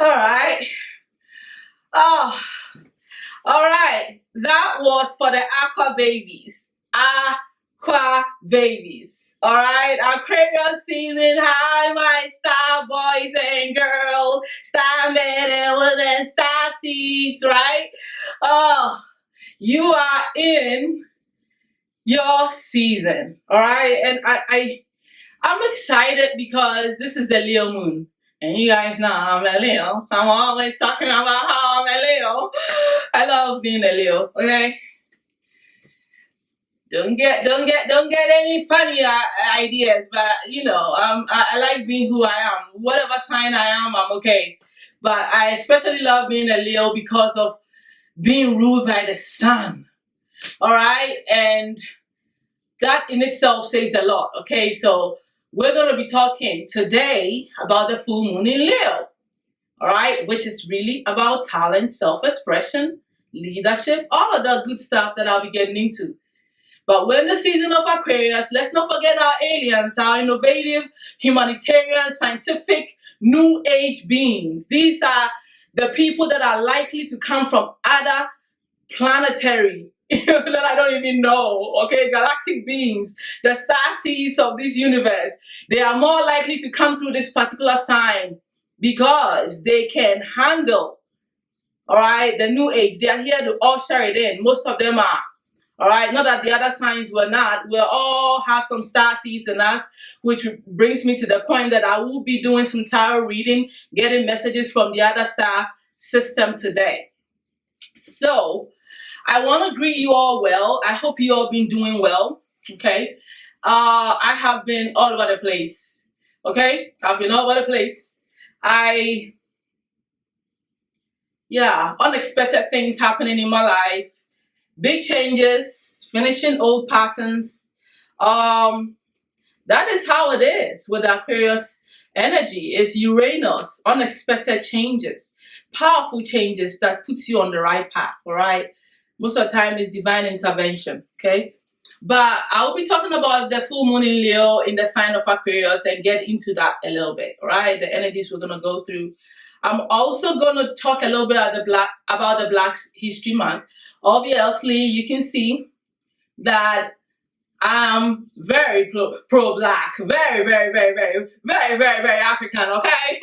All right. Oh, all right. That was for the aqua babies. Aqua babies. All right. Aquarius season. Hi, my star boys and girls, star men and women, star seeds. Right. Oh, you are in your season. All right. And I'm excited because this is the Leo moon. And you guys know I'm a Leo. I'm always talking about how I'm a Leo. I love being a Leo, okay? Don't get any funny ideas, but I like being who I am. Whatever sign I am, I'm okay. But I especially love being a Leo because of being ruled by the sun. All right? And that in itself says a lot, okay? So we're going to be talking today about the full moon in Leo, all right? Which is really about talent, self-expression, leadership, all of the good stuff that I'll be getting into. But we're in the season of Aquarius. Let's not forget our aliens, our innovative, humanitarian, scientific, new age beings. These are the people that are likely to come from other planetary that I don't even know, okay, galactic beings, the star seeds of this universe. They are more likely to come through this particular sign because they can handle, all right, the new age. They are here to usher it in. Most of them are. All right, not that the other signs were not. We'll all have some star seeds in us, which brings me to the point that I will be doing some tarot reading, getting messages from the other star system today. So, I want to greet you all well. I hope you all been doing well. Okay. I have been all over the place. Okay. I've been all over the place. Unexpected things happening in my life. Big changes, finishing old patterns. That is how it is with Aquarius energy. It's Uranus, unexpected changes, powerful changes that puts you on the right path, all right? Most of the time is divine intervention, okay? But I'll be talking about the full moon in Leo in the sign of Aquarius and get into that a little bit, all right? The energies we're going to go through. I'm also going to talk a little bit about the Black History Month. Obviously, you can see that I'm very pro-black, very, very, very, very, very, very, very African, okay?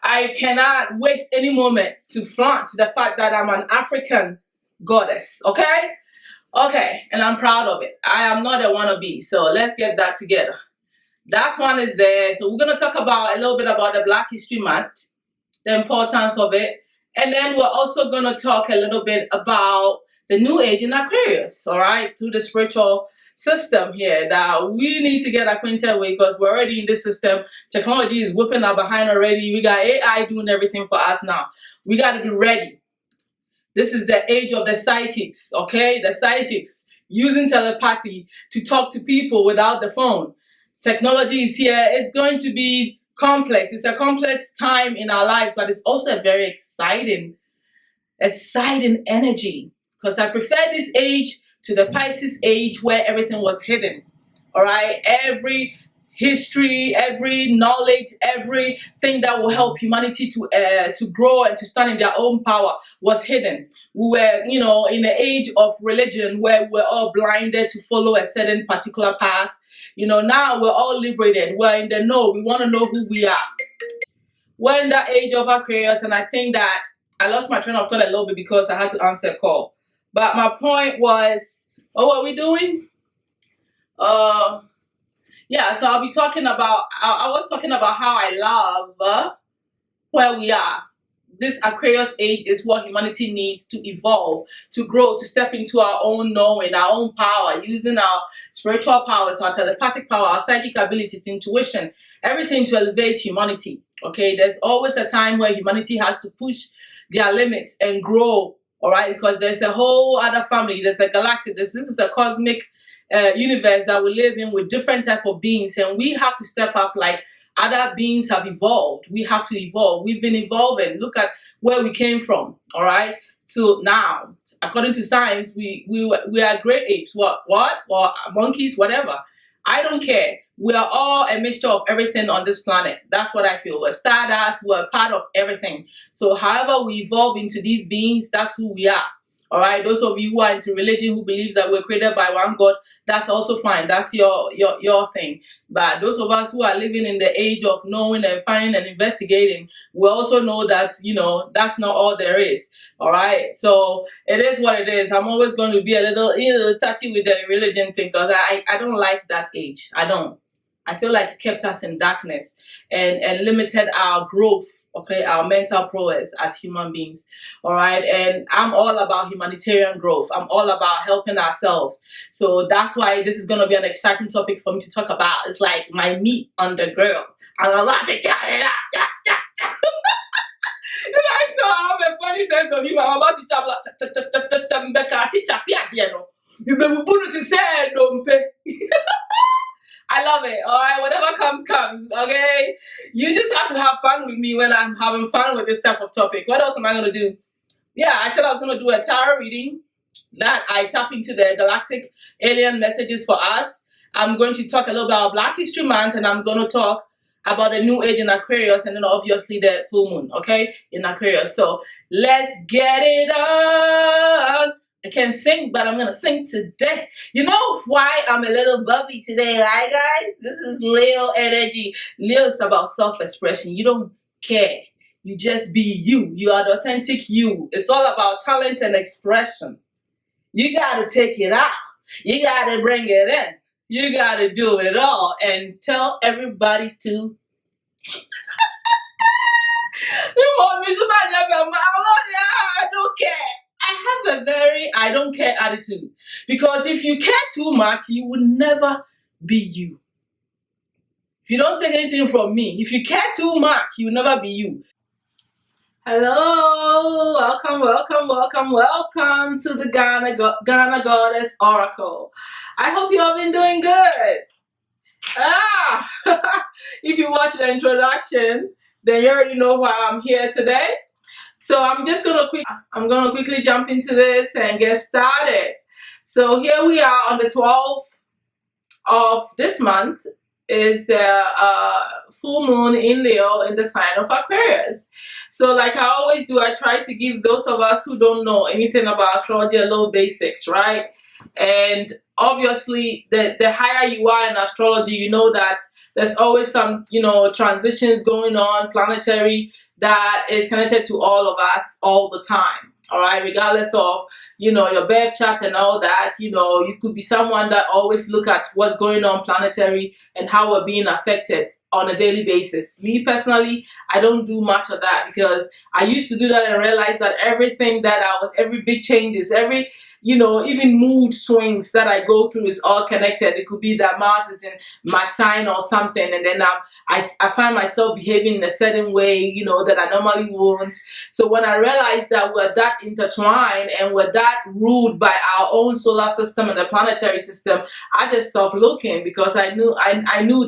I cannot waste any moment to flaunt the fact that I'm an African goddess, okay? Okay, and I'm proud of it. I am not a wannabe, so let's get that together. That one is there. So we're going to talk about a little bit about the Black History Month, the importance of it, and then we're also going to talk a little bit about the new age in Aquarius, all right, through the spiritual system here that we need to get acquainted with because we're already in this system. Technology is whipping our behind already. We got AI doing everything for us now. We got to be ready. This is the age of the psychics, okay? The psychics using telepathy to talk to people without the phone. Technology is here. It's going to be complex. It's a complex time in our lives, but it's also a very exciting energy because I prefer this age to the Pisces age where everything was hidden. All right, every history, every knowledge, everything that will help humanity to grow and to stand in their own power was hidden. We were, in the age of religion where we're all blinded to follow a certain particular path. Now we're all liberated. We're in the know. We want to know who we are. We're in that age of Aquarius, and I think that I lost my train of thought a little bit because I had to answer a call. But my point was, what are we doing? So I'll be talking about, I was talking about how I love where we are. This Aquarius age is what humanity needs to evolve, to grow, to step into our own knowing, our own power, using our spiritual powers, our telepathic power, our psychic abilities, intuition, everything to elevate humanity. Okay, there's always a time where humanity has to push their limits and grow, all right, because there's a whole other family, there's a galactic, this is a cosmic universe that we live in with different type of beings, and we have to step up like other beings have evolved. We have to evolve. We've been evolving. Look at where we came from, all right? So now, according to science, we are great apes. What? Or monkeys, whatever. I don't care. We are all a mixture of everything on this planet. That's what I feel. We're stardust. We're part of everything. So however we evolve into these beings, that's who we are. All right. Those of you who are into religion, who believes that we're created by one God, that's also fine. That's your thing. But those of us who are living in the age of knowing and finding and investigating, we also know that, that's not all there is. All right. So it is what it is. I'm always going to be a little touchy with the religion thing, because I don't like that age. I don't. I feel like it kept us in darkness and limited our growth, okay, our mental prowess as human beings. All right. And I'm all about humanitarian growth. I'm all about helping ourselves. So that's why this is going to be an exciting topic for me to talk about. It's like my meat on the grill. I'm about to tell it up. You guys know I have a funny sense of humor. I'm about to tell I love it. All right, whatever comes. Okay, you just have to have fun with me when I'm having fun with this type of topic. What else am I gonna do? Yeah, I said I was gonna do a tarot reading that I tap into the galactic alien messages for us. I'm going to talk a little about Black History Month, and I'm going to talk about the new age in Aquarius, and then obviously the full moon, okay, in Aquarius. So let's get it on. I can't sing, but I'm going to sing today. You know why I'm a little bubbly today, right, guys? This is Leo energy. Leo is about self-expression. You don't care. You just be you. You are the authentic you. It's all about talent and expression. You got to take it out. You got to bring it in. You got to do it all and tell everybody to. I don't care. I have a very I don't care attitude. Because if you care too much, you will never be you. If you don't take anything from me, if you care too much, you will never be you. Hello, welcome to the Ghana Goddess Oracle. I hope you have been doing good. If you watch the introduction, then you already know why I'm here today. So I'm gonna quickly jump into this and get started. So here we are on the 12th of this month. Is the full moon in Leo in the sign of Aquarius. So like I always do, I try to give those of us who don't know anything about astrology a little basics, right? And obviously the higher you are in astrology, you know that there's always some, transitions going on, planetary, that is connected to all of us all the time. All right, regardless of, your birth chart and all that, you could be someone that always look at what's going on planetary and how we're being affected on a daily basis. Me personally, I don't do much of that, because I used to do that and realize that everything every big changes, every even mood swings that I go through is all connected. It could be that Mars is in my sign or something, and then I find myself behaving in a certain way, that I normally won't. So when I realized that we're that intertwined and we're that ruled by our own solar system and the planetary system, I just stopped looking, because I knew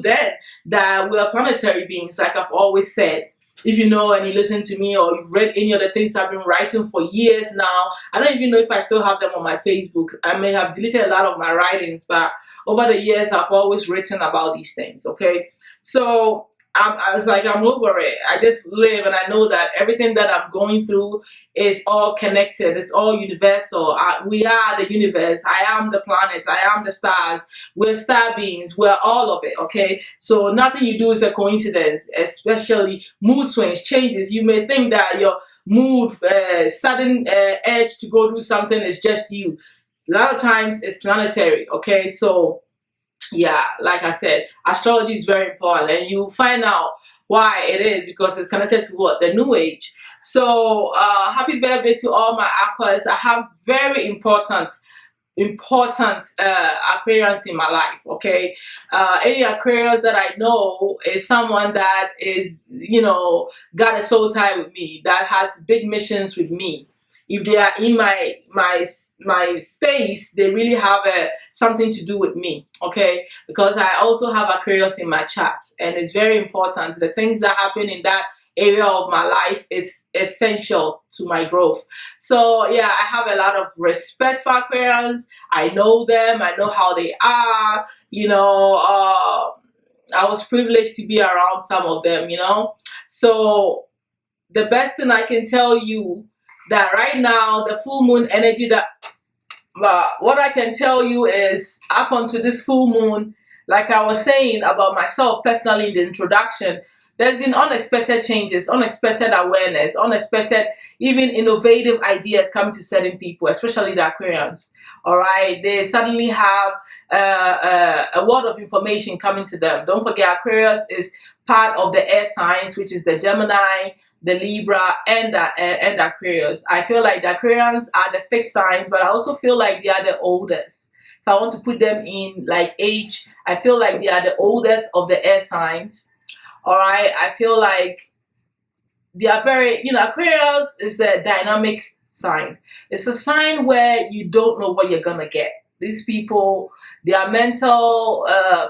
then that we're planetary beings, like I've always said. If you know and you listen to me, or you've read any of the things I've been writing for years now, I don't even know if I still have them on my Facebook. I may have deleted a lot of my writings, but over the years, I've always written about these things, okay? So I'm over it. I just live, and I know that everything that I'm going through is all connected. It's all universal. We are the universe. I am the planet. I am the stars. We're star beings. We're all of it, okay? So nothing you do is a coincidence, especially mood swings, changes. You may think that your mood, sudden urge to go do something is just you. A lot of times it's planetary, okay? So yeah, like I said, astrology is very important, and you find out why it is, because it's connected to what? The new age. So happy birthday to all my Aquas. I have very important Aquarians in my life, okay? Any Aquarius that I know is someone that is, got a soul tie with me, that has big missions with me. If they are in my space, they really have something to do with me, okay? Because I also have Aquarius in my chart, and it's very important. The things that happen in that area of my life, it's essential to my growth. So yeah, I have a lot of respect for Aquarians. I know them. I know how they are. I was privileged to be around some of them. So the best thing I can tell you that right now the full moon energy that what I can tell you is up onto this full moon, like I was saying about myself personally in the introduction, there's been unexpected changes, unexpected awareness, unexpected, even innovative ideas coming to certain people, especially the Aquarians. All right, they suddenly have a world of information coming to them. Don't forget, Aquarius is part of the air signs, which is the Gemini, the Libra, and the Aquarius. I feel like the Aquarians are the fixed signs, but I also feel like they are the oldest. If I want to put them in like age, I feel like they are the oldest of the air signs. All right, I feel like they are very, Aquarius is a dynamic sign. It's a sign where you don't know what you're gonna get. These people, their mental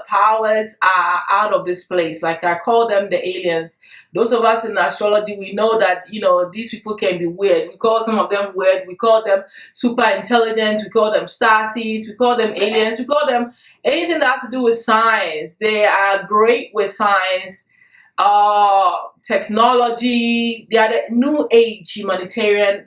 powers are out of this place. Like I call them the aliens. Those of us in astrology, we know that, these people can be weird. We call some of them weird. We call them super intelligent. We call them star seeds. We call them aliens. We call them anything that has to do with science. They are great with science, technology. They are the new age humanitarian,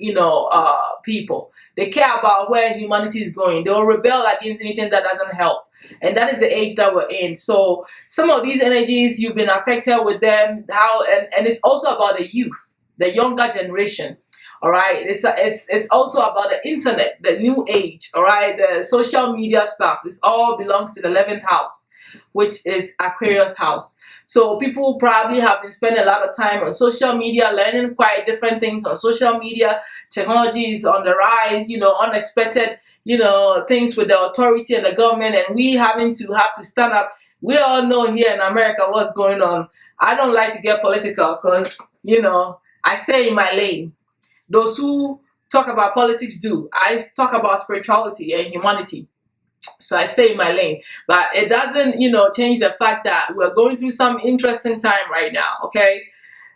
people. They care about where humanity is going. They will rebel against anything that doesn't help. And that is the age that we're in. So some of these energies, you've been affected with them. And it's also about the youth, the younger generation. All right. It's also about the internet, the new age. All right. The social media stuff. This all belongs to the 11th house, which is Aquarius house. So people probably have been spending a lot of time on social media, learning quite different things on social media. Technology is on the rise, unexpected, things with the authority and the government, and we have to stand up. We all know here in America what's going on. I don't like to get political because, I stay in my lane. Those who talk about politics do. I talk about spirituality and humanity. So I stay in my lane, but it doesn't, change the fact that we're going through some interesting time right now, okay?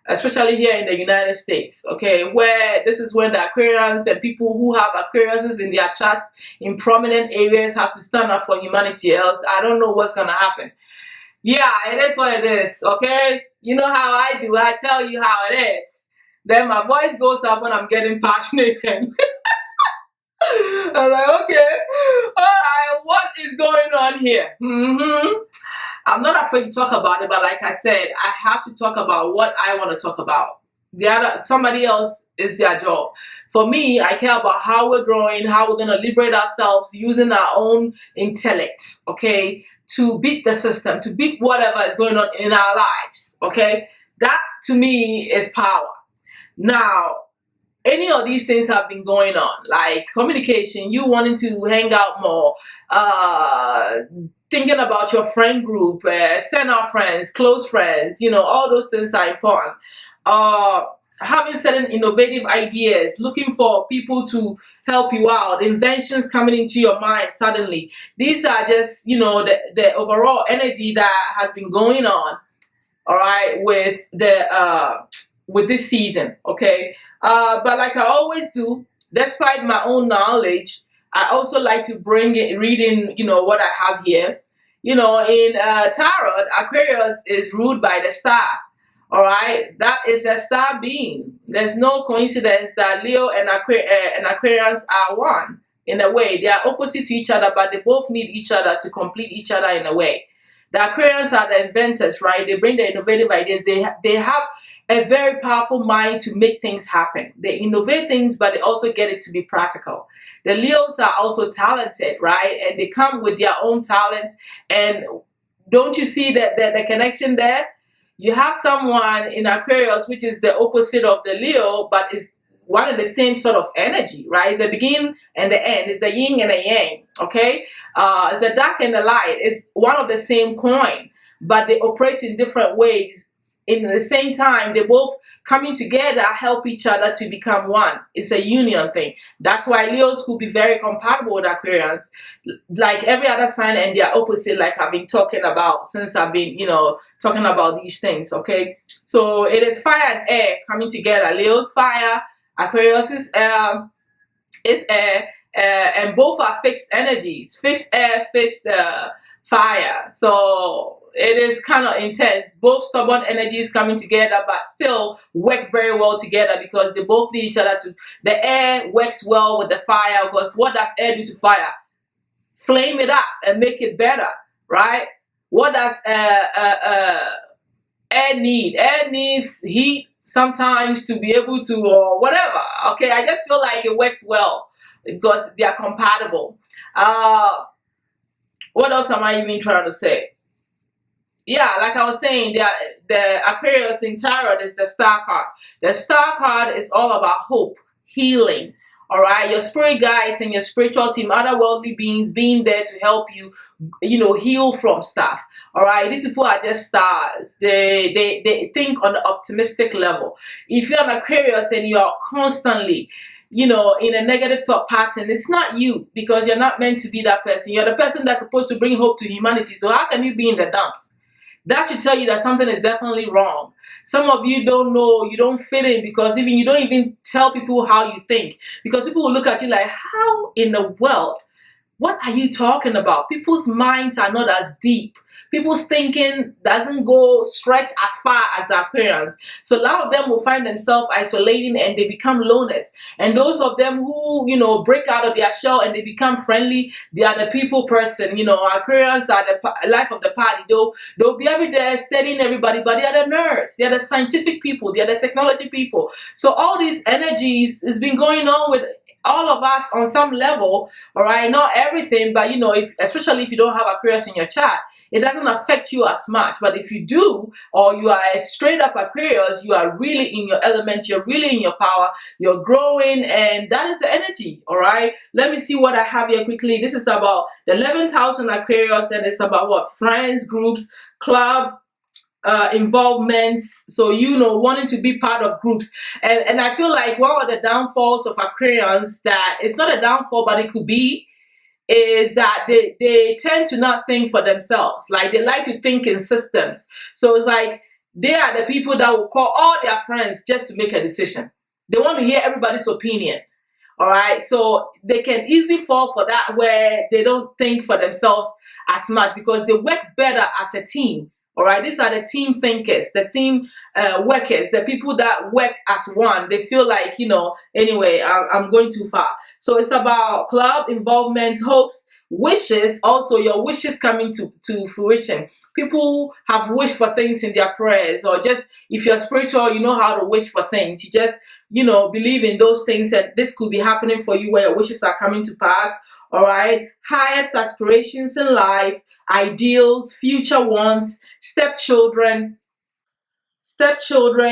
Especially here in the United States, okay? Where this is when the Aquarians and people who have Aquariuses in their charts in prominent areas have to stand up for humanity, else I don't know what's gonna happen. Yeah, it is what it is, okay? You know how I do, I tell you how it is. Then my voice goes up when I'm getting passionate and I'm like, okay, all right, what is going on here? I'm not afraid to talk about it, but like I said, I have to talk about what I want to talk about. Somebody else is their job. For me, I care about how we're growing, how we're going to liberate ourselves using our own intellect, okay, to beat the system, to beat whatever is going on in our lives, okay? That, to me, is power. Now, any of these things have been going on, like communication, you wanting to hang out more, thinking about your friend group, external friends, close friends, all those things are important. Having certain innovative ideas, looking for people to help you out, inventions coming into your mind suddenly. These are just, the overall energy that has been going on, all right, with this season, okay? But like I always do, despite my own knowledge, I also like to read in, what I have here. In Tarot, Aquarius is ruled by the star, all right? That is a star being. There's no coincidence that Leo and Aquarius are one in a way. They are opposite to each other, but they both need each other to complete each other in a way. The Aquarians are the inventors, right? They bring the innovative ideas. They have a very powerful mind to make things happen. They innovate things, but they also get it to be practical. The Leos are also talented, right? And they come with their own talent. And don't you see the connection there? You have someone in Aquarius, which is the opposite of the Leo, but is one and the same sort of energy, right? The beginning and the end is the yin and the yang, okay? The dark and the light is one of the same coin, but they operate in different ways. In the same time, they both coming together help each other to become one. It's a union thing. That's why Leos could be very compatible with Aquarians, like every other sign, and their opposite, like I've been talking about since I've been, talking about these things, okay? So it is fire and air coming together. Leo's fire, Aquarius is air, and both are fixed energies, fixed air, fixed fire. So it is kind of intense. Both stubborn energies coming together, but still work very well together because they both need each other to. The air works well with the fire because what does air do to fire? Flame it up and make it better, right? What does air need? Air needs heat sometimes to be able to, or whatever. Okay, I just feel like it works well because they are compatible. What else am I even trying to say? Yeah, like I was saying, the Aquarius in tarot is the star card. The star card is all about hope, healing. All right, your spirit guides and your spiritual team, other worldly beings being there to help you, heal from stuff. All right, these people are just stars. They think on the optimistic level. If you're an Aquarius and you are constantly in a negative thought pattern, it's not you because you're not meant to be that person. You're the person that's supposed to bring hope to humanity. So how can you be in the dumps? That should tell you that something is definitely wrong. Some of you don't know, you don't fit in because even you don't even tell people how you think. Because people will look at you like, how in the world? What are you talking about? People's minds are not as deep. People's thinking doesn't go stretch as far as the Aquarians. So a lot of them will find themselves isolating and they become loners. And those of them who, break out of their shell and they become friendly, they are the people person. Aquarians are the life of the party. They'll be every day studying everybody, but they are the nerds. They are the scientific people. They are the technology people. So all these energies has been going on with all of us on some level, all right, not everything, but especially if you don't have Aquarius in your chart, it doesn't affect you as much. But if you do, or you are a straight up Aquarius, you are really in your element, you're really in your power, you're growing, and that is the energy, all right? Let me see what I have here quickly. This is about the 11,000 Aquarius, and it's about what? Friends, groups, club, involvements, so wanting to be part of groups, and I feel like one of the downfalls of Aquarians, that it's not a downfall but it could be, is that they tend to not think for themselves. Like they like to think in systems. So it's like they are the people that will call all their friends just to make a decision. They want to hear everybody's opinion. All right, so they can easily fall for that where they don't think for themselves as much because they work better as a team. All right, these are the team thinkers, the team workers, the people that work as one. They feel like, anyway, I'm going too far. So it's about club, involvement, hopes, wishes, also your wishes coming to fruition. People have wished for things in their prayers, or just if you're spiritual, you know how to wish for things. You just, believe in those things, and this could be happening for you where your wishes are coming to pass. All right, highest aspirations in life, ideals, future wants, stepchildren,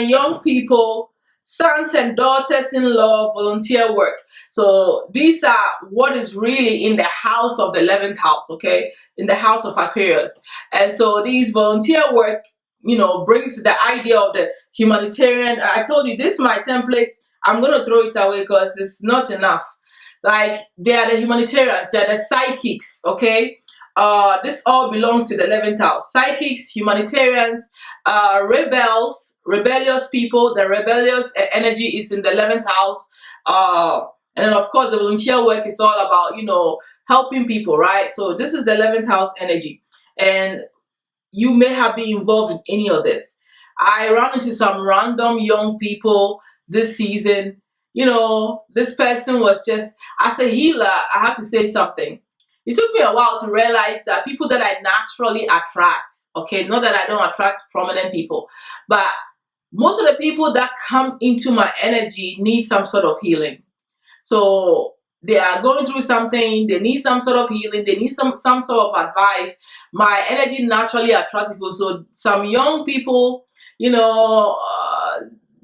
young people, sons and daughters-in-law, volunteer work. So these are what is really in the house of the 11th house, okay, in the house of Aquarius. And so these volunteer work, brings the idea of the humanitarian. I told you this is my template. I'm going to throw it away because it's not enough. Like they are the humanitarians, they are the psychics, okay? This all belongs to the 11th house. Psychics, humanitarians, rebellious people. The rebellious energy is in the 11th house. And then of course the volunteer work is all about, helping people, right? So this is the 11th house energy. And you may have been involved in any of this. I ran into some random young people this season. This person was just, as a healer, I have to say something. It took me a while to realize that people that I naturally attract, okay, not that I don't attract prominent people, but most of the people that come into my energy need some sort of healing. So they are going through something, they need some sort of healing, they need some sort of advice. My energy naturally attracts people. So some young people,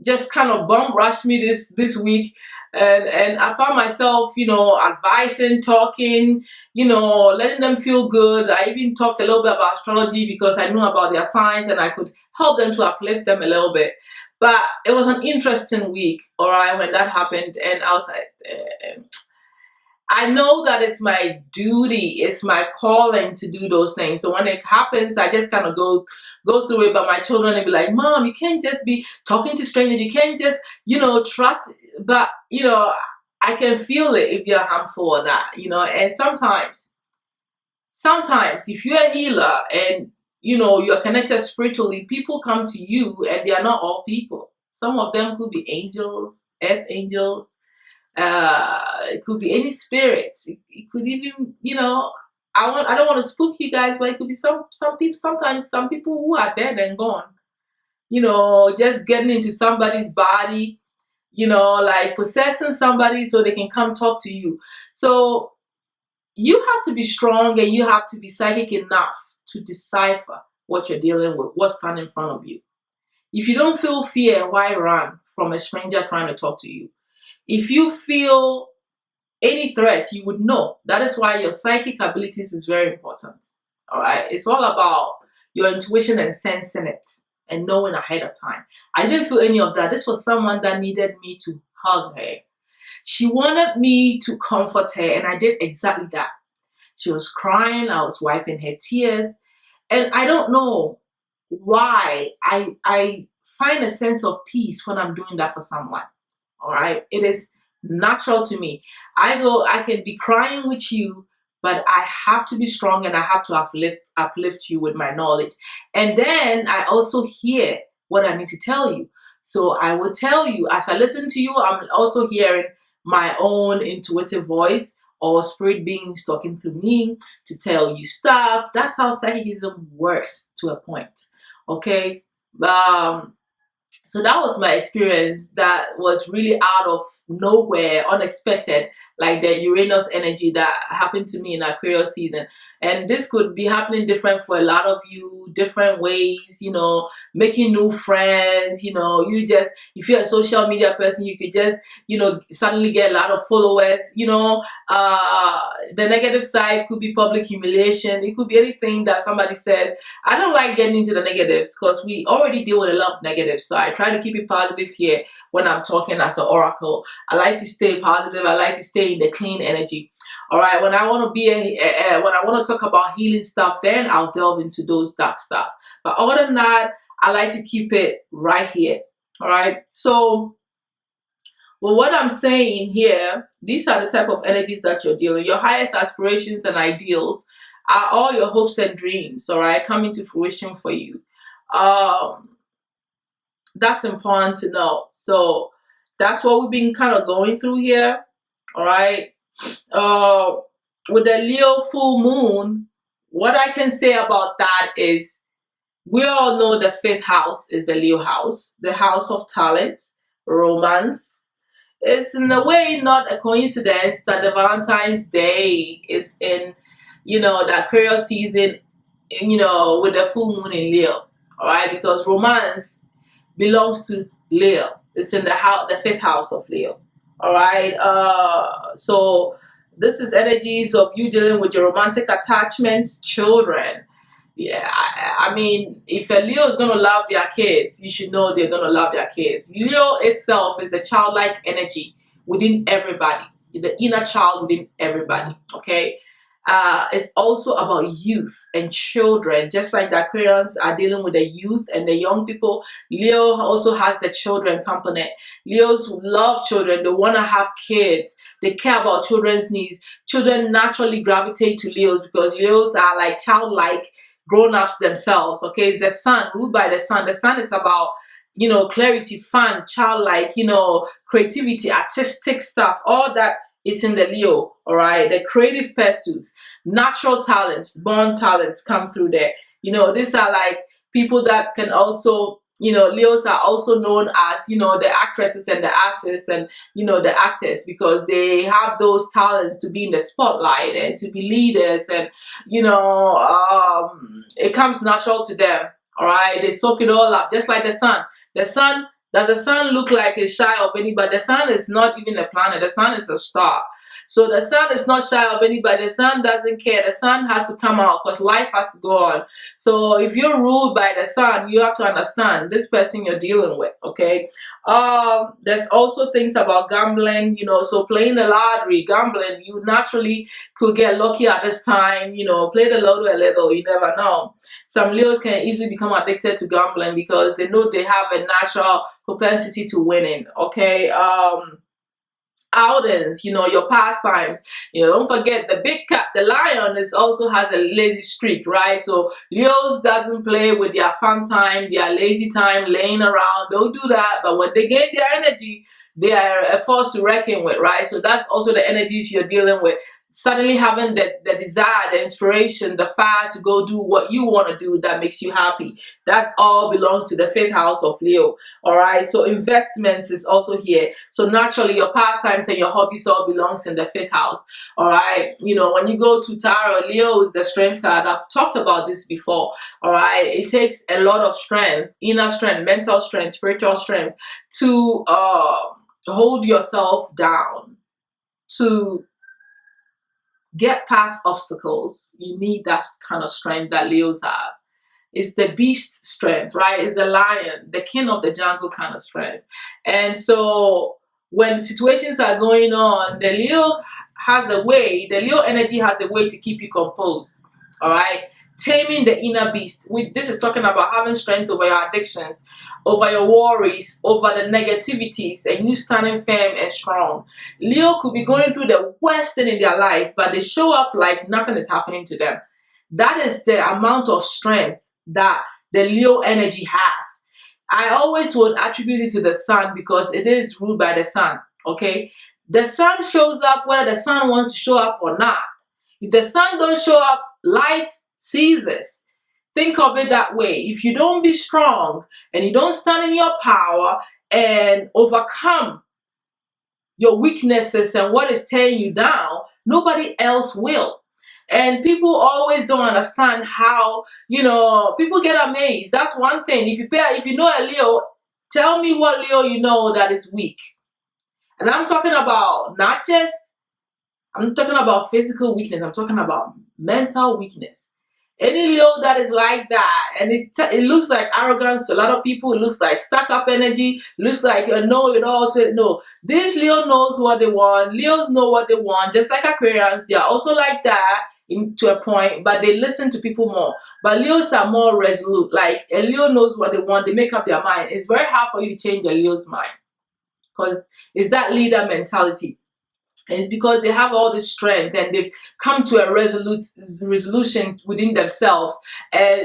just kind of bum rushed me this week, and I found myself, advising, talking, letting them feel good. I even talked a little bit about astrology because I knew about their signs and I could help them to uplift them a little bit. But it was an interesting week, all right, when that happened, and I was like, I know that it's my duty, it's my calling to do those things. So when it happens, I just kind of go through it. But my children will be like, Mom, you can't just be talking to strangers. You can't just, trust but I can feel it if they're harmful or not, and sometimes if you're a healer and you're connected spiritually, people come to you and they are not all people. Some of them could be angels, earth angels, it could be any spirits. It could even, I don't want to spook you guys, but it could be some people, sometimes some people who are dead and gone, just getting into somebody's body, like possessing somebody so they can come talk to you. So you have to be strong and you have to be psychic enough to decipher what you're dealing with, what's standing in front of you. If you don't feel fear, why run from a stranger trying to talk to you? If you feel any threat, you would know. That is why your psychic abilities is very important. All right. It's all about your intuition and sensing it and knowing ahead of time. I didn't feel any of that. This was someone that needed me to hug her. She wanted me to comfort her, and I did exactly that. She was crying. I was wiping her tears. And I don't know why I find a sense of peace when I'm doing that for someone. All right. It is natural to me. I can be crying with you, but I have to be strong and I have to uplift you with my knowledge. And then I also hear what I need to tell you. So I will tell you, as I listen to you, I'm also hearing my own intuitive voice or spirit beings talking to me to tell you stuff. That's how psychicism works to a point. Okay. So that was my experience that was really out of nowhere, unexpected, like the Uranus energy that happened to me in Aquarius season. And this could be happening different for a lot of you, different ways, making new friends, if you're a social media person, you could just, suddenly get a lot of followers, the negative side could be public humiliation. It could be anything that somebody says. I don't like getting into the negatives because we already deal with a lot of negatives. So I try to keep it positive here when I'm talking as an oracle. I like to stay positive. I like to stay in the clean energy. All right. When I want to be when I want to talk about healing stuff, then I'll delve into those dark stuff. But other than that, I like to keep it right here. All right. So, well, what I'm saying here, these are the type of energies that you're dealing. Your highest aspirations and ideals are all your hopes and dreams, all right, coming to fruition for you. That's important to know. So that's what we've been kind of going through here, all right. With the Leo full moon, what I can say about that is we all know the fifth house is the Leo house, the house of talents, romance. It's in a way not a coincidence that the Valentine's Day is in, the Aquarius season, with the full moon in Leo. All right, because romance belongs to Leo. It's in the fifth house of Leo. All right. So this is energies of you dealing with your romantic attachments, children. Yeah, I mean, if a Leo is going to love their kids, you should know they're going to love their kids. Leo itself is the childlike energy within everybody, the inner child within everybody, okay? It's also about youth and children. Just like the Aquarians are dealing with the youth and the young people, Leo also has the children component. Leos love children. They want to have kids. They care about children's needs. Children naturally gravitate to Leos because Leos are like childlike grown-ups themselves. Okay, it's the sun, ruled by the sun. The sun is about clarity, fun, childlike, creativity, artistic stuff. All that is in the Leo. All right, the creative pursuits, natural talents, born talents come through there. These are like people that can also, Leos are also known as, the actresses and the artists and, the actors, because they have those talents to be in the spotlight and to be leaders. And, it comes natural to them. All right. They soak it all up, just like the sun. Does the sun look like it's shy of anybody? The sun is not even a planet. The sun is a star. So the sun is not shy of anybody. The sun doesn't care. The sun has to come out because life has to go on. So if you're ruled by the sun, you have to understand this person you're dealing with, okay? There's also things about gambling, so playing the lottery, gambling, you naturally could get lucky at this time, play the lotto a little, you never know. Some Leos can easily become addicted to gambling because they know they have a natural propensity to winning, okay? outings, your pastimes. Don't forget the big cat, the lion, is also has a lazy streak, right? So Leos doesn't play with their fun time, their lazy time, laying around. Don't do that. But when they gain their energy, they are a force to reckon with, right? So that's also the energies you're dealing with. Suddenly having the desire, the inspiration, the fire to go do what you want to do that makes you happy. That all belongs to the fifth house of Leo. All right. So investments is also here. So naturally, your pastimes and your hobbies all belongs in the fifth house. All right. When you go to tarot, Leo is the strength card. I've talked about this before. All right. It takes a lot of strength, inner strength, mental strength, spiritual strength to hold yourself down, to get past obstacles. You need that kind of strength that Leos have. It's the beast strength, right? It's the lion, the king of the jungle kind of strength. And so when situations are going on, the Leo energy has a way to keep you composed. All right. Taming the inner beast. This is talking about having strength over your addictions, over your worries, over the negativities, and you standing firm and strong. Leo could be going through the worst thing in their life, but they show up like nothing is happening to them. That is the amount of strength that the Leo energy has. I always would attribute it to the sun because it is ruled by the sun. Okay, the sun shows up whether the sun wants to show up or not. If the sun don't show up, life ceases. Think of it that way. If you don't be strong and you don't stand in your power and overcome your weaknesses and what is tearing you down, nobody else will. And people always don't understand how, people get amazed. That's one thing. If you know a Leo, tell me what Leo you know that is weak. And I'm talking about I'm talking about physical weakness. I'm talking about mental weakness. Any Leo that is like that, and it looks like arrogance to a lot of people. It looks like stuck up energy. Looks like a know-it-all. No, this Leo knows what they want. Leos know what they want. Just like Aquarians, they are also like that to a point, but they listen to people more. But Leos are more resolute. Like a Leo knows what they want. They make up their mind. It's very hard for you to change a Leo's mind because it's that leader mentality. And it's because they have all this strength and they've come to a resolution within themselves. And,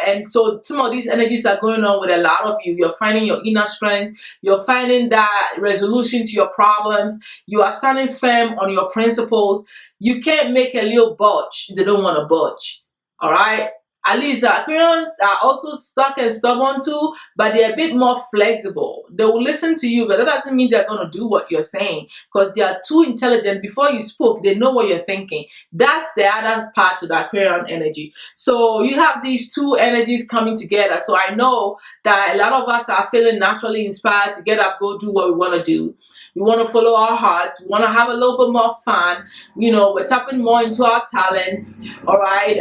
and so some of these energies are going on with a lot of you. You're finding your inner strength. You're finding that resolution to your problems. You are standing firm on your principles. You can't make a Leo budge. They don't want to budge. All right. At least Aquarians are also stuck and stubborn too, but they're a bit more flexible. They will listen to you, but that doesn't mean they're going to do what you're saying because they are too intelligent. Before you spoke, they know what you're thinking. That's the other part of the Aquarian energy. So you have these two energies coming together. So I know that a lot of us are feeling naturally inspired to get up, go do what we want to do. We want to follow our hearts. We want to have a little bit more fun. We're tapping more into our talents. All right.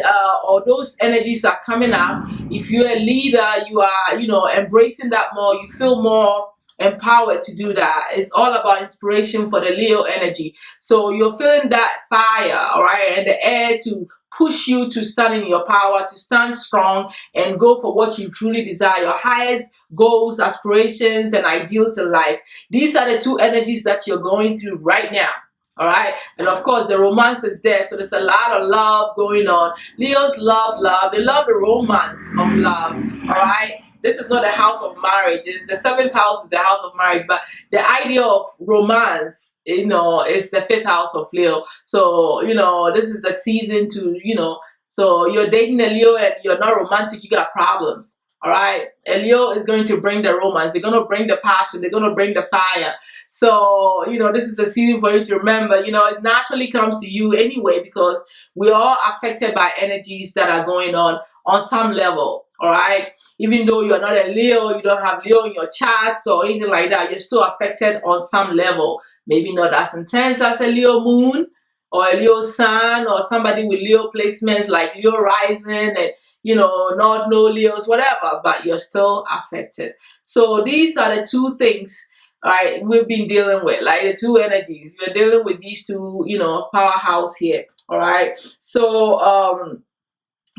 Or those energies are coming up. If you're a leader, you are, embracing that more. You feel more empowered to do that. It's all about inspiration for the Leo energy. So you're feeling that fire, all right, and the air to push you to stand in your power, to stand strong and go for what you truly desire, your highest goals, aspirations, and ideals in life. These are the two energies that you're going through right now. All right. And of course, the romance is there. So there's a lot of love going on. Leos love love. They love the romance of love. All right. This is not the house of marriage. It's the seventh house is the house of marriage. But the idea of romance, is the fifth house of Leo. So, this is the season to, so you're dating a Leo and you're not romantic, you got problems. All right. A Leo is going to bring the romance. They're going to bring the passion. They're going to bring the fire. So, this is a season for you to remember, it naturally comes to you anyway because we're all affected by energies that are going on some level. All right. Even though you're not a Leo, you don't have Leo in your charts or anything like that, you're still affected on some level. Maybe not as intense as a Leo moon or a Leo sun or somebody with Leo placements like Leo rising and not no Leos, whatever, but you're still affected. So these are the two things, right, we've been dealing with, like the two energies. We're dealing with these two, powerhouse here. All right. So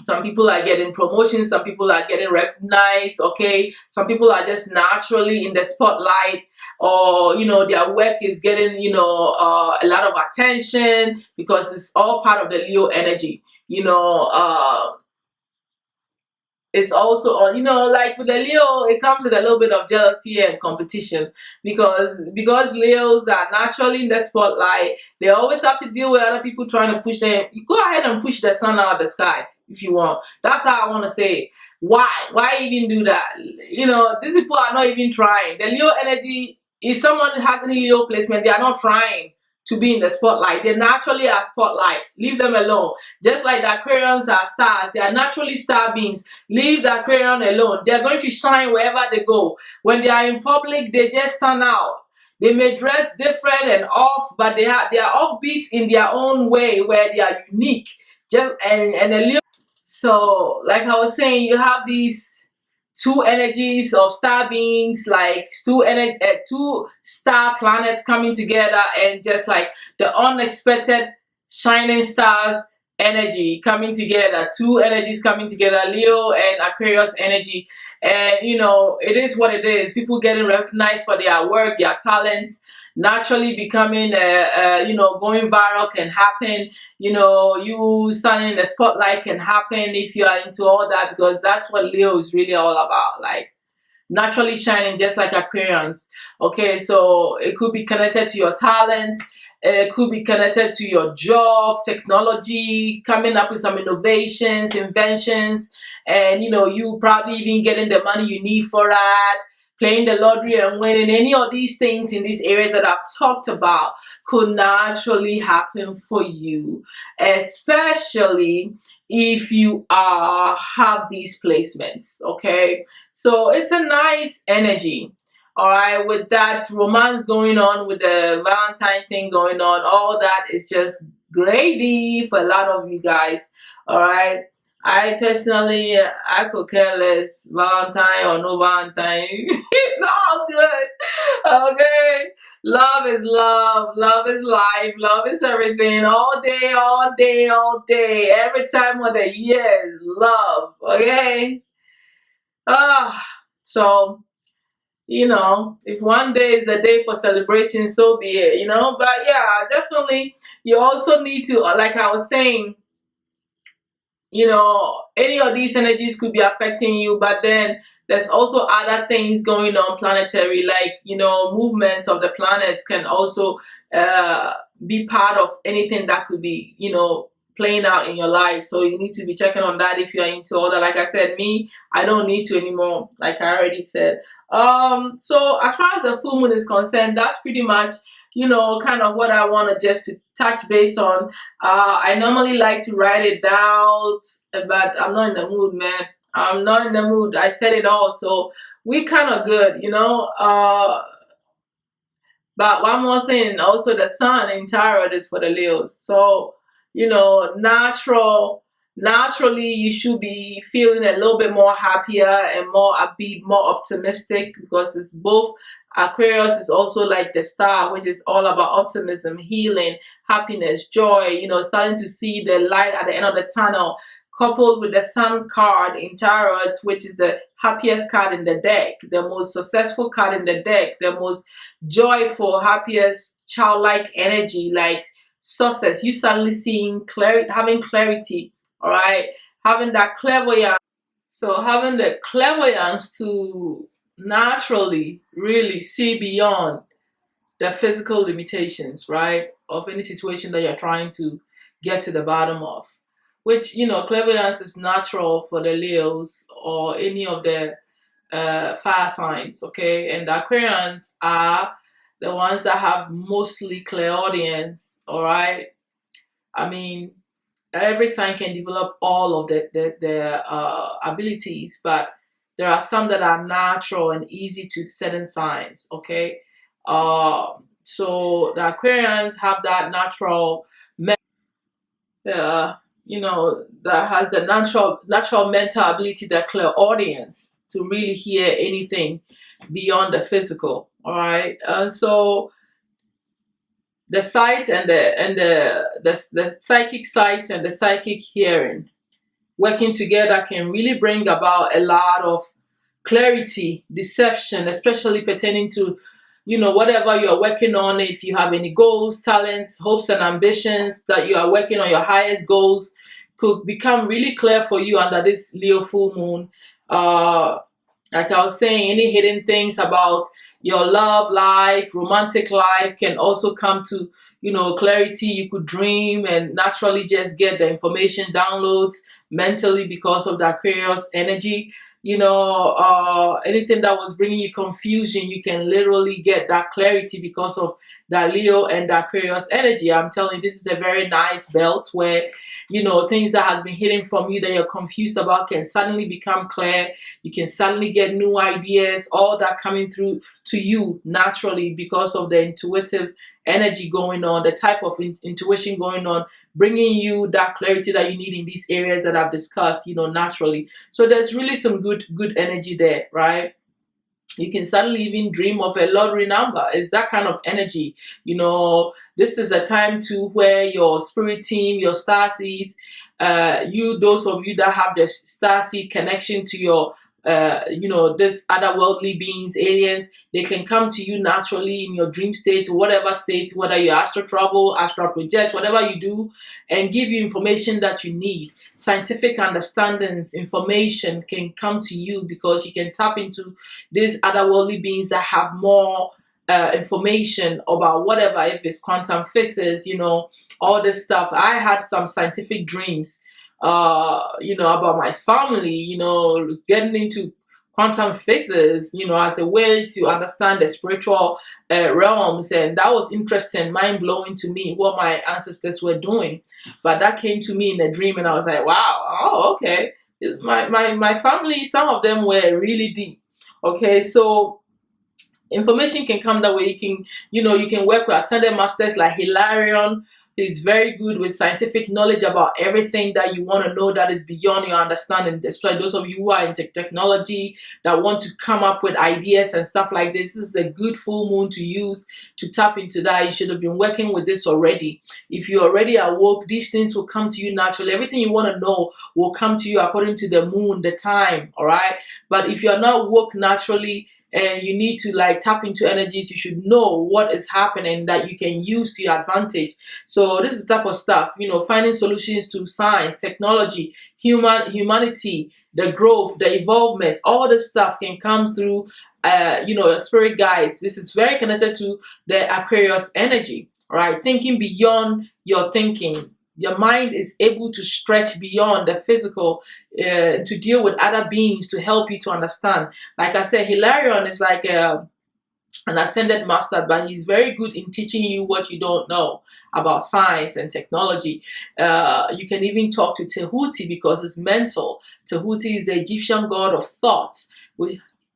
Some people are getting promotions, some people are getting recognized, okay? Some people are just naturally in the spotlight, or their work is getting a lot of attention because it's all part of the Leo energy. It's also on, like with the Leo, it comes with a little bit of jealousy and competition, because Leos are naturally in the spotlight. They always have to deal with other people trying to push them. You go ahead and push the sun out of the sky if you want. That's how I want to say it. Why even do that? These people are not even trying. The Leo energy, if someone has any Leo placement, they are not trying to be in the spotlight. They naturally are spotlight. Leave them alone. Just like the Aquarians are stars, they are naturally star beings. Leave the Aquarian alone. They're going to shine wherever they go. When they are in public, they just stand out. They may dress different and off, but they are offbeat in their own way, where they are unique. Just and a Leo. So, like I was saying, you have these two energies of star beings, like two star planets coming together, and just like the unexpected shining stars energy coming together, two energies coming together, Leo and Aquarius energy. And it is what it is. People getting recognized for their work, their talents, naturally becoming going viral can happen. You standing in the spotlight can happen if you are into all that, because that's what Leo is really all about, like naturally shining just like Aquarians. Okay, so it could be connected to your talent, it could be connected to your job, technology, coming up with some innovations, inventions, and you probably even getting the money you need for that. Playing the lottery and winning, any of these things in these areas that I've talked about could naturally happen for you, especially if you have these placements. Okay, so it's a nice energy. All right, with that romance going on, with the Valentine thing going on, all that is just gravy for a lot of you guys. All right. I personally, I could care less, Valentine or no Valentine. It's all good. Okay. Love is love. Love is life. Love is everything. All day, all day, all day. Every time of the year is love. Okay. So if one day is the day for celebration, so be it. But yeah, definitely, you also need to, like I was saying, any of these energies could be affecting you, but then there's also other things going on planetary, like movements of the planets can also be part of anything that could be playing out in your life. So you need to be checking on that if you're into all that. Like I said, me, I don't need to anymore, like I already said. So as far as the full moon is concerned, that's pretty much kind of what I want to just to touch base on. I normally like to write it down, but I'm not in the mood, man. I'm not in the mood. I said it all, so we kind of good. But one more thing, also the sun in tarot is for the Leos. So, naturally you should be feeling a little bit more happier and more upbeat, more optimistic, because it's both. Aquarius is also like the star, which is all about optimism, healing, happiness, joy, starting to see the light at the end of the tunnel, coupled with the sun card in tarot, which is the happiest card in the deck, the most successful card in the deck, the most joyful, happiest, childlike energy, like success. You suddenly seeing clarity, having clarity, all right, having that clairvoyance. So having the clairvoyance to naturally really see beyond the physical limitations, right, of any situation that you're trying to get to the bottom of. Which, clairvoyance is natural for the Leos or any of the fire signs, okay? And the Aquarians are the ones that have mostly clairaudience, all right? I mean, every sign can develop all of the abilities, but there are some that are natural and easy to certain signs, okay? So the Aquarians have that natural that has the natural mental ability, that clairaudience, to really hear anything beyond the physical. All right. So the sight and the psychic sight and the psychic hearing. working together can really bring about a lot of clarity, deception, especially pertaining to, whatever you are working on. If you have any goals, talents, hopes, and ambitions that you are working on, your highest goals could become really clear for you under this Leo full moon. Uh, like I was saying, any hidden things about your love life, romantic life can also come to, clarity. You could dream and naturally just get the information downloads mentally because of the Aquarius energy. Anything that was bringing you confusion, you can literally get that clarity because of that Leo and the Aquarius energy. I'm telling you, this is a very nice belt where, things that has been hidden from you that you're confused about can suddenly become clear. You can suddenly get new ideas, all that coming through to you naturally because of the intuitive energy going on, the type of intuition going on, bringing you that clarity that you need in these areas that I've discussed, naturally. So there's really some good energy there, right? You can suddenly even dream of a lottery number. It's that kind of energy. This is a time to where your spirit team, your star seeds, those of you that have the star seed connection to your, this other worldly beings, aliens, they can come to you naturally in your dream state, whatever state, whether you astral travel, astral project, whatever you do, and give you information that you need. Scientific understandings, information can come to you because you can tap into these otherworldly beings that have more information about whatever, if it's quantum fixes, all this stuff. I had some scientific dreams, about my family, getting into quantum fixes, as a way to understand the spiritual realms. And that was interesting, mind blowing to me what my ancestors were doing. But that came to me in a dream, and I was like, wow, oh, okay. My family, some of them were really deep. Okay, so information can come that way. You can work with ascended masters like Hilarion. He's very good with scientific knowledge about everything that you want to know that is beyond your understanding. Especially those of you who are into technology that want to come up with ideas and stuff like this. This is a good full moon to use to tap into that. You should have been working with this already. If you already awoke, these things will come to you naturally. Everything you want to know will come to you according to the moon, the time, all right? But if you're not woke naturally, and you need to like tap into energies, you should know what is happening that you can use to your advantage. So this is the type of stuff, finding solutions to science, technology, humanity, the growth, the evolvement, all this stuff can come through your spirit guides. This is very connected to the Aquarius energy, right? Thinking beyond your thinking. Your mind is able to stretch beyond the physical to deal with other beings to help you to understand. Like I said, Hilarion is like an ascended master, but he's very good in teaching you what you don't know about science and technology. You can even talk to Tehuti because it's mental. Tehuti is the Egyptian god of thought.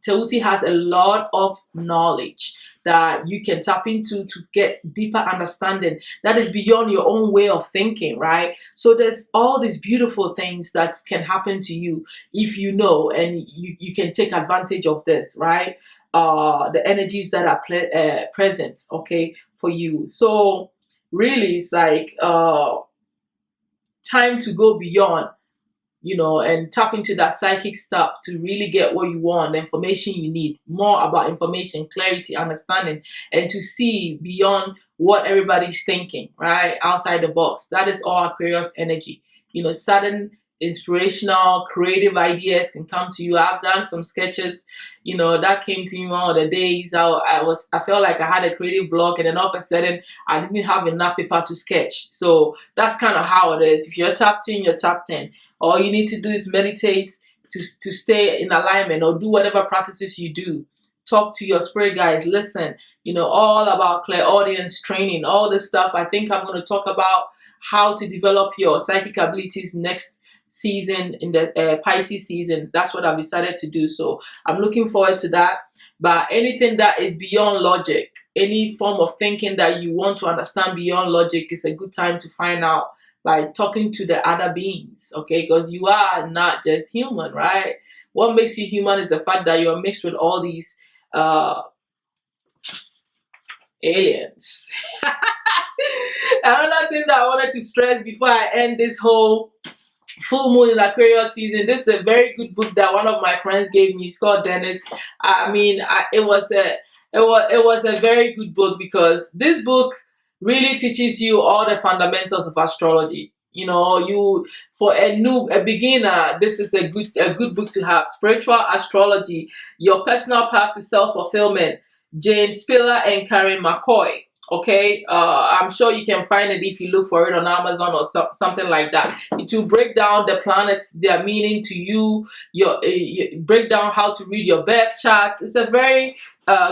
Tehuti has a lot of knowledge that you can tap into to get deeper understanding that is beyond your own way of thinking, right? So there's all these beautiful things that can happen to you if you know, and you can take advantage of this, right? The energies that are present, okay, for you. So really, it's like time to go beyond, and tap into that psychic stuff to really get what you want, the information you need, more about information, clarity, understanding, and to see beyond what everybody's thinking, right? Outside the box. That is all Aquarius energy. Sudden inspirational, creative ideas can come to you. I've done some sketches, that came to me one of the days. I felt like I had a creative block, and then all of a sudden I didn't have enough paper to sketch. So that's kind of how it is. If you're tapped in, you're tapped in. All you need to do is meditate to stay in alignment, or do whatever practices you do. Talk to your spirit guides, listen, all about clairaudience training, all this stuff. I think I'm going to talk about how to develop your psychic abilities next season, in the Pisces season. That's what I've decided to do. So I'm looking forward to that. But anything that is beyond logic, any form of thinking that you want to understand beyond logic, is a good time to find out by talking to the other beings, okay? Because you are not just human, right? What makes you human is the fact that you are mixed with all these aliens. Another thing that I wanted to stress before I end this whole Full Moon in Aquarius season. This is a very good book that one of my friends gave me. It's called Dennis. I mean, it was a very good book because this book really teaches you all the fundamentals of astrology. You know, you for a beginner, this is a good book to have. Spiritual Astrology, Your Personal Path to Self Fulfillment, Jane Spiller and Karen McCoy. Okay, I'm sure you can find it if you look for it on Amazon or something like that. It will break down the planets, their meaning to you. You break down how to read your birth charts. It's a very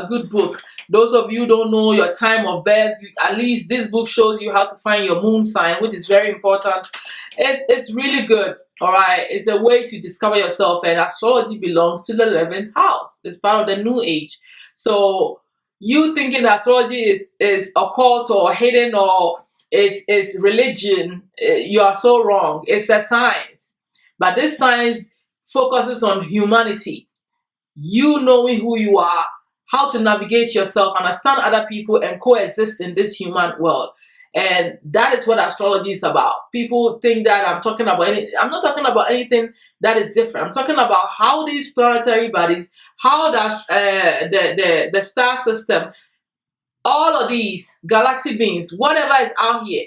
good book. Those of you who don't know your time of birth, at least this book shows you how to find your moon sign, which is very important. It's really good. All right, it's a way to discover yourself, and astrology belongs to the 11th house. It's part of the new age. So you thinking astrology is occult or hidden or is religion, you are so wrong. It's a science, but this science focuses on humanity. You knowing who you are, how to navigate yourself, understand other people, and coexist in this human world. And that is what astrology is about. People think that I'm not talking about anything that is different. I'm talking about how these planetary bodies, how the star system, all of these galactic beings, whatever is out here,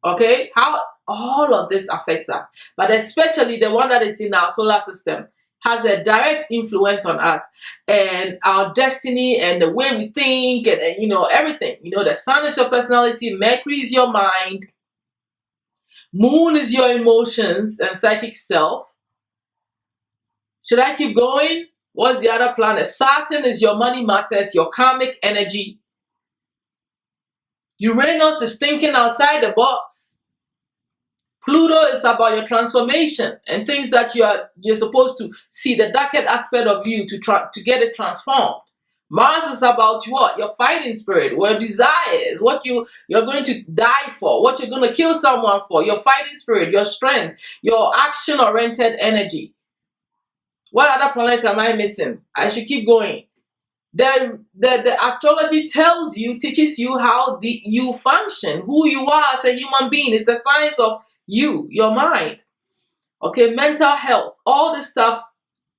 okay, how all of this affects us, but especially the one that is in our solar system has a direct influence on us and our destiny and the way we think and everything. The sun is your personality, Mercury is your mind, moon is your emotions and psychic self. Should I keep going? What's the other planet? Saturn is your money matters, your karmic energy. Uranus is thinking outside the box. Pluto is about your transformation and things that you're supposed to see the darker aspect of you to get it transformed. Mars is about what? Your fighting spirit, your desires, what you're going to die for, what you're going to kill someone for, your fighting spirit, your strength, your action-oriented energy. What other planet am I missing? I should keep going. The astrology teaches you how you function, who you are as a human being. It's the science of your mind. Okay, mental health, all this stuff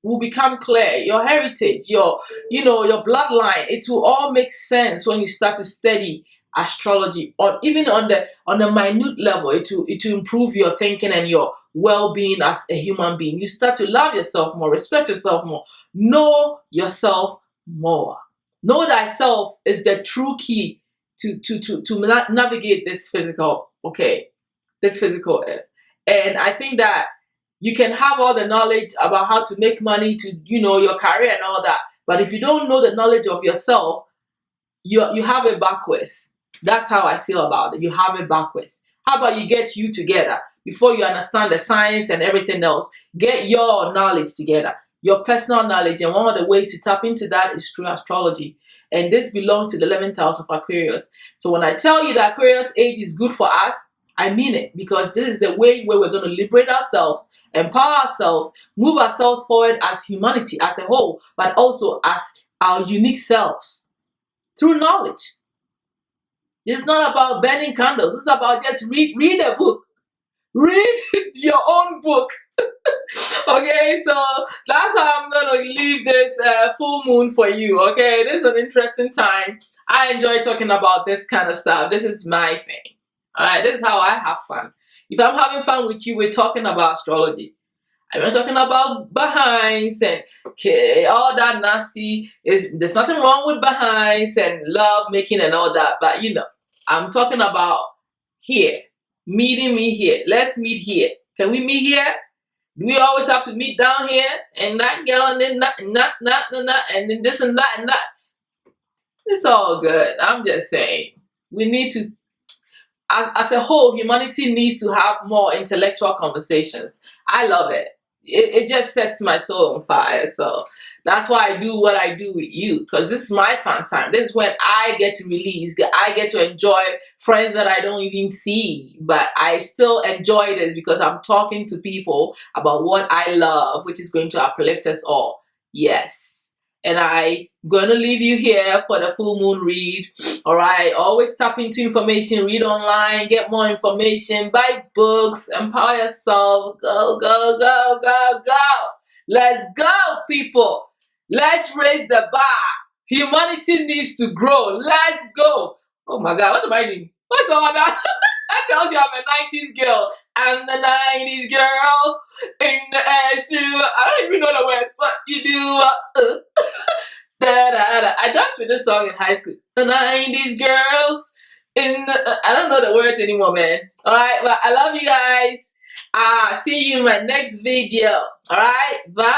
will become clear. Your heritage, your bloodline, it will all make sense when you start to study astrology, or even on the minute level. It will improve your thinking and your well-being as a human being. You start to love yourself more, respect yourself more, know yourself more. Know thyself is the true key to navigate this physical earth. And I think that you can have all the knowledge about how to make money, to your career and all that, but if you don't know the knowledge of yourself, you have it backwards. That's how I feel about it. You have it backwards. How about you get you together before you understand the science and everything else? Get your knowledge together, your personal knowledge, and one of the ways to tap into that is through astrology. And this belongs to the 11th house of Aquarius. So when I tell you that Aquarius age is good for us, I mean it, because this is the way where we're going to liberate ourselves, empower ourselves, move ourselves forward as humanity as a whole, but also as our unique selves through knowledge. It's not about burning candles. It's about just read a book. Read your own book. Okay, so that's how I'm going to leave this full moon for you. Okay, this is an interesting time. I enjoy talking about this kind of stuff. This is my thing. All right, this is how I have fun. If I'm having fun with you, we're talking about astrology. I'm not talking about behinds and all that nasty. There's nothing wrong with behinds and love making and all that, but I'm talking about here, meeting me here. Let's meet here. Can we meet here? Do we always have to meet down here and that girl and then not and then this and that and that? It's all good. I'm just saying we need to. As a whole, humanity needs to have more intellectual conversations. I love it. It just sets my soul on fire. So that's why I do what I do with you, because this is my fun time. This is when I get to release. I get to enjoy friends that I don't even see, but I still enjoy this because I'm talking to people about what I love, which is going to uplift us all. Yes. and I'm going to leave you here for the full moon read. All right, always tap into information, read online, get more information, buy books, empower yourself. Go, go, go, go, go. Let's go, people. Let's raise the bar. Humanity needs to grow. Let's go. Oh my God, what am I doing? What's all that? That tells you I'm a 90s girl. I'm the 90s girl in the extra. I don't even know the words, but you do. Da, da, da. I danced with this song in high school. The 90s girls in the. I don't know the words anymore, man. All right, but I love you guys. See you in my next video. All right, bye.